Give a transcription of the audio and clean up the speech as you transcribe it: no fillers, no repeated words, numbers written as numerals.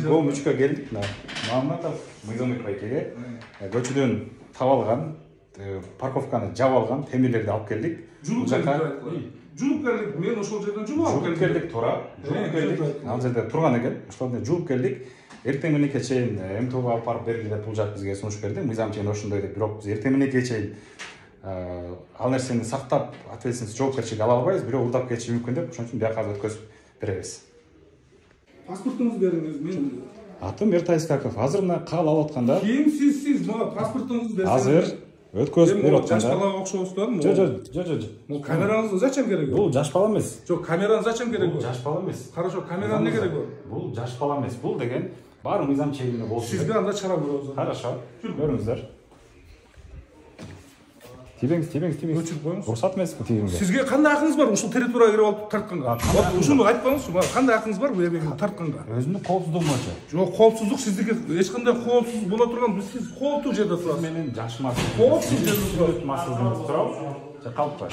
көмүчкө келдик. Маматов Мыйзамбек байкеге көчөдөн таап алган, парковканы жаап алган темирлерди алып келдик. Жууп келдик. Мен ошол жерден жууп алып келдим. Келдик туура. Жууп келдик. Ал жерде турган экен. Ошолорду жууп келдик. Эртең мененке чейин МТОго алып барып бергиле деп бул жак бизге сунуш берди. Мыйзам чейин ошондой деп, бирок биз эртең мененке чейин ал нерсени сактап, ответственность жоопкерчилик ала албайбыз, бирөө урдап кетиши мүмкүн деп, ошон үчүн бияка өткөзүп беребиз. Паспортуңузду бериңиз, мен Атым Эртай Искаков. Азыр мына кабыл алып атканда. Ким сиз, мага паспортуңузду берсеңиз. Азыр өткөзүп берип атканда. Жаш балага окшобузбу? Жок. Камераңызды зачем керек? Бул жаш бала эмес. Жок, камераны зачем керек? Бул жаш бала эмес. Хорошо, камераны эмне керек? Бул жаш бала эмес. Бул деген баары мыйзам чегинде болушу керек. Сизге анда чара көрөбүз. Хорошо. Көрүңүздөр. Тибеңиз. Өчүрүп коюңуз. Уруксат эмеспи тибеңге? Сизге кандай акыңыз бар ушул территорияга кирип алып тартканга? Ушуну айтпаңызчы, мага кандай акыңыз бар бу жерге тартканга? Өзүмдүн коопсуздугум боюнча. Жок, коопсуздук сиздики эч кандай коопсуз бола турган, сиз кооптуу жерде турасыз. Менин жашыма коопсуз жерде турасыз. турабы? Же калп бар?